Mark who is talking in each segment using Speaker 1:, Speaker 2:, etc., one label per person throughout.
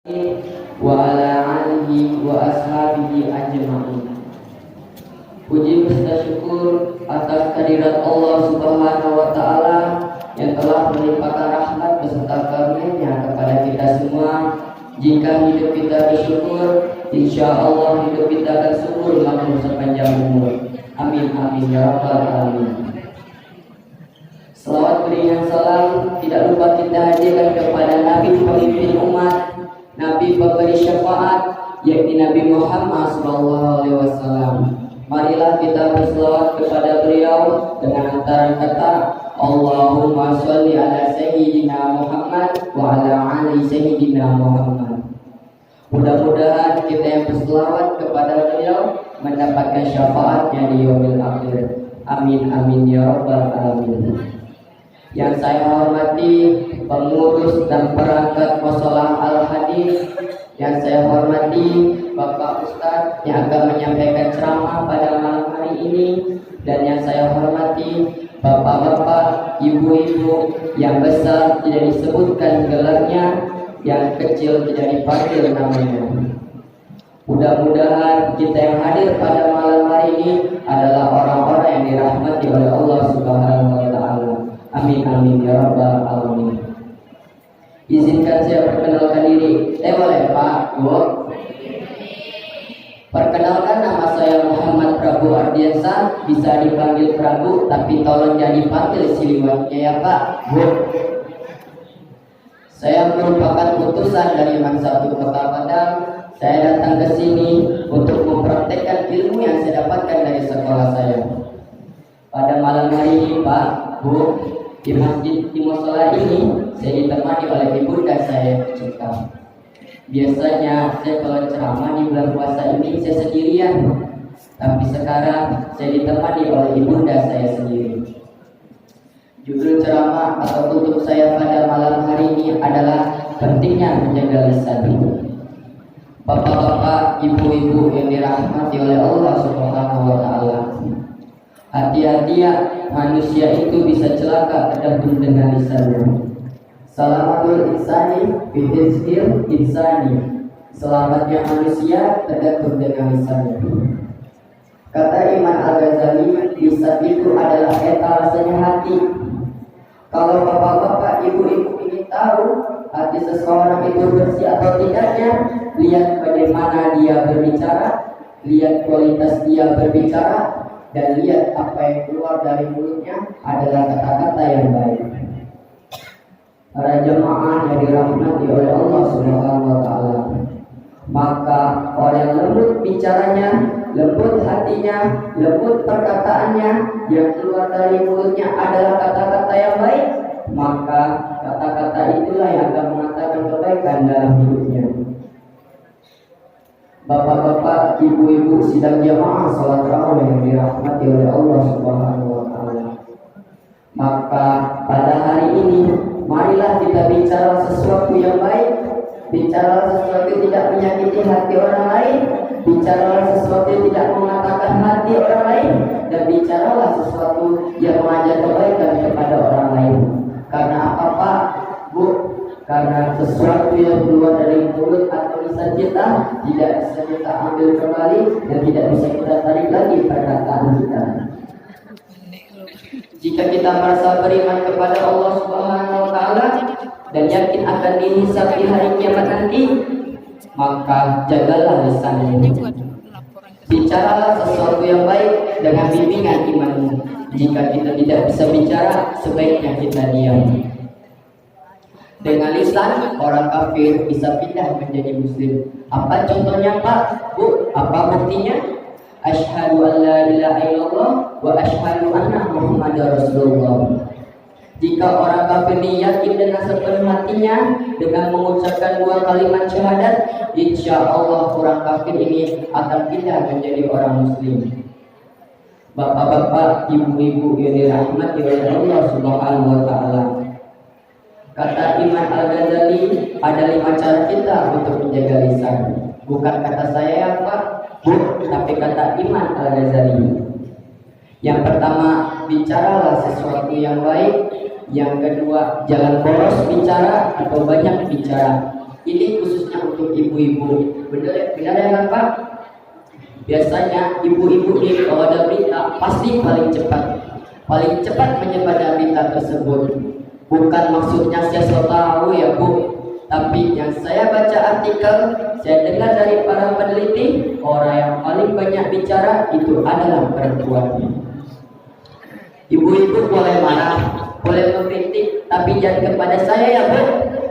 Speaker 1: wa ala alihi wa ashabihi ajma'in. Puji serta syukur atas kehadirat Allah Subhanahu wa taala yang telah melimpahkan rahmat beserta karunia-Nya kepada kita semua. Jika hidup kita bersyukur, insya Allah hidup kita akan syukur makmur sepanjang umur. Amin amin ya rabbal alamin. Selawat berikan salam tidak lupa kita hadirkan kepada Nabi pemimpin umat, Nabi pemberi syafaat, yakni Nabi Muhammad SAW. Marilah kita berselawat kepada beliau dengan antara kata Allahumma sholli ala sayyidina Muhammad wa ala ali sayyidina Muhammad. Mudah-mudahan kita yang berselawat kepada beliau mendapatkan syafaatnya di yaumil akhir. Amin amin ya rabbal alamin. Yang saya hormati pengurus dan perangkat Musholah Al-Hadis, yang saya hormati Bapak Ustadz yang akan menyampaikan ceramah pada malam hari ini, dan yang saya hormati Bapak-bapak, Ibu-ibu yang besar tidak disebutkan gelarnya, yang kecil tidak dipanggil namanya. Mudah-mudahan kita yang hadir pada malam hari ini adalah orang-orang yang dirahmati oleh Allah Subhanahu wa taala. Amin amin ya rabbal alamin. Izinkan saya perkenalkan diri. Boleh Pak, Bu? Perkenalkan, nama saya Muhammad Prabu Ardiansa, bisa dipanggil Prabu, tapi tolong jangan dipanggil siliwannya ya Pak, Bu. Saya merupakan utusan dari Mansatu Kota Padang. Saya datang ke sini untuk mempraktekkan ilmu yang saya dapatkan dari sekolah saya. Pada malam hari ini Pak, Bu, di masjid di musola ini saya ditemani oleh ibunda saya tercinta. Biasanya saya kalau ceramah di bulan puasa ini saya sendirian, tapi sekarang saya ditemani oleh ibunda saya sendiri. Judul ceramah atau tutup saya pada malam hari ini adalah pentingnya menjaga lisan. Bapak-bapak, ibu-ibu yang dirahmati oleh Allah Subhanahu wa taala. Hati-hati ya, manusia itu bisa celaka tergantung dengan lisannya. Salamatul insani bihizqil insani. Selamatnya manusia tergantung dengan lisannya. Kata Imam Al-Ghazali, lisan itu adalah etalasenya hati. Kalau bapak-bapak, ibu-ibu ingin tahu hati seseorang itu bersih atau tidaknya, lihat bagaimana dia berbicara, lihat kualitas dia berbicara, dan lihat apa yang keluar dari mulutnya adalah kata-kata yang baik. Para jemaah yang dirahmati oleh Allah Subhanahu wa taala, maka orang yang lembut bicaranya, lembut hatinya, lembut perkataannya, yang keluar dari mulutnya adalah kata-kata yang baik, maka kata-kata itulah yang akan mengatakan kebaikan dalam hidupnya. Bapak-bapak, ibu-ibu sidang jamaah salat tarawih yang dirahmati oleh Allah Subhanahu wa taala. Maka pada hari ini marilah kita bicara sesuatu yang baik, bicara sesuatu yang tidak menyakiti hati orang lain, bicaralah sesuatu yang tidak mengatakan hati orang lain, dan bicaralah sesuatu yang mengajak kebaikan kepada orang lain. Karena apa Pak, Bu? Karena sesuatu yang keluar dari mulut atau lisan kita tidak bisa kita ambil kembali dan tidak bisa kita tarik lagi perkataan kita. Jika kita merasa beriman kepada Allah Subhanahu wa taala dan yakin akan dihisab di hari kiamat nanti, maka jagalah lisanmu. Bicaralah sesuatu yang baik dengan bimbingan imanmu. Jika kita tidak bisa bicara, sebaiknya kita diam. Dengan lisan, orang kafir bisa pindah menjadi muslim. Apa contohnya Pak, Bu? Apa buktinya? Asyhadu an la ilaha illallah wa asyhadu anna Muhammadar Rasulullah. Jika orang kafir yakin dengan sepenuh hatinya dengan mengucapkan dua kalimat syahadat, insya Allah orang kafir ini akan pindah menjadi orang muslim. Bapak-bapak, ibu-ibu yang dirahmati oleh Allah Subhanahu wa taala. Kata Imam Al-Ghazali, ada 5 cara kita untuk menjaga lisan. Bukan kata saya ya Pak, Bu, tapi kata Imam Al-Ghazali. Yang pertama, bicaralah sesuatu yang baik. Yang kedua, jangan boros bicara atau banyak bicara. Ini khususnya untuk ibu-ibu. Benar ya kan Pak? Biasanya ibu-ibu ini kalau ada berita pasti paling cepat menyebarkan berita tersebut. Bukan maksudnya saya so tahu ya Bu, tapi yang saya baca artikel, saya dengar dari para peneliti, orang yang paling banyak bicara itu adalah perempuan. Ibu-ibu boleh marah, boleh mengkritik, tapi jangan kepada saya ya Bu.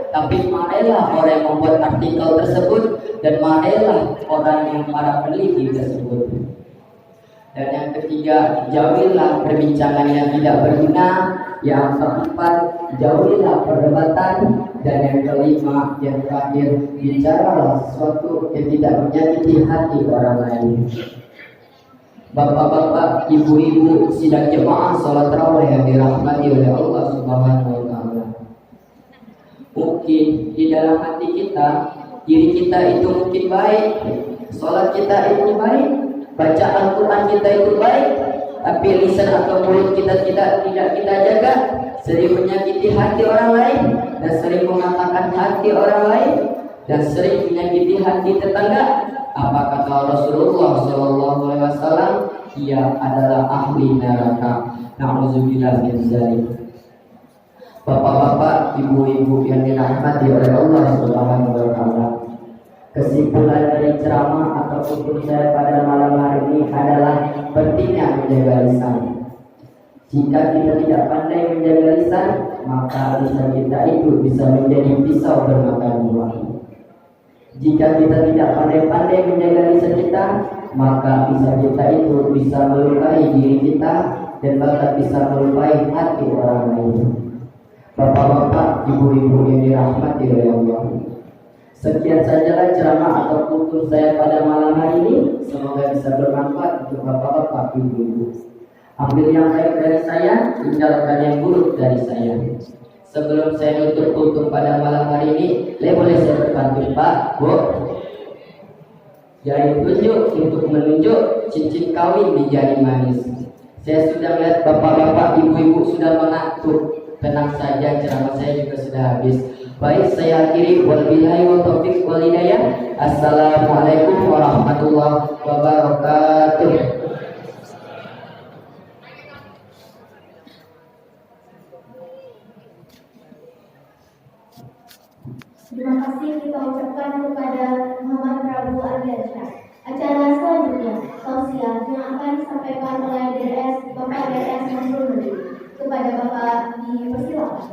Speaker 1: Tapi marahlah orang yang membuat artikel tersebut, dan marahlah orang yang para peneliti tersebut. Dan yang ketiga, jauhilah perbincangan yang tidak berguna. Yang keempat, jauhilah perdebatan. Dan yang kelima, yang terakhir, bicaralah sesuatu yang tidak menyakiti hati orang lain. Bapak-bapak, ibu-ibu, sidang jemaah salat tarawih yang dirahmati oleh Allah Subhanahu wa taala. Mungkin di dalam hati kita, diri kita itu mungkin baik, salat kita itu baik, baca Al-Quran kita itu baik, tapi lisan atau mulut kita tidak kita jaga, sering menyakiti hati orang lain, dan sering mengatakan hati orang lain, dan sering menyakiti hati tetangga. Apa kata Rasulullah SAW? Ia adalah ahli neraka. Na'udzubillah min dzalik. Bapak-bapak, ibu-ibu yang dirahmati oleh Allah Subhanahu wa taala. Kesimpulan dari ceramah atau tutur saya pada malam hari ini adalah pentingnya menjaga lisan. Jika kita tidak pandai menjaga lisan, maka lisan kita itu bisa menjadi pisau bermata dua. Jika kita tidak pandai-pandai menjaga lisan kita, maka lisan kita itu bisa melukai diri kita dan bahkan bisa melukai hati orang lain. Bapak-bapak, ibu-ibu yang dirahmati oleh Allah. Sekian sajalah ceramah atau tutur saya pada malam hari ini. Semoga bisa bermanfaat untuk bapak-bapak, ibu-ibu. Ambil yang baik dari saya, tinggalkan yang buruk dari saya. Sebelum saya tutup pada malam hari ini, boleh saya berbantu Pak, Bu? Jari tunjuk untuk menunjuk cincin kawin di jari manis. Saya sudah melihat bapak-bapak, ibu-ibu sudah mengantuk. Tenang saja, ceramah saya juga sudah habis. Baik, saya akhiri. Wabillahi wa taufiq wal hidayah. Assalamualaikum warahmatullahi wabarakatuh.
Speaker 2: Terima kasih kita ucapkan kepada Muhammad Prabu Ardiansyah. Acara selanjutnya, tausiah yang akan disampaikan oleh DRS Bapak DRS Masrul Menteri. Kepada Bapak dipersilakan.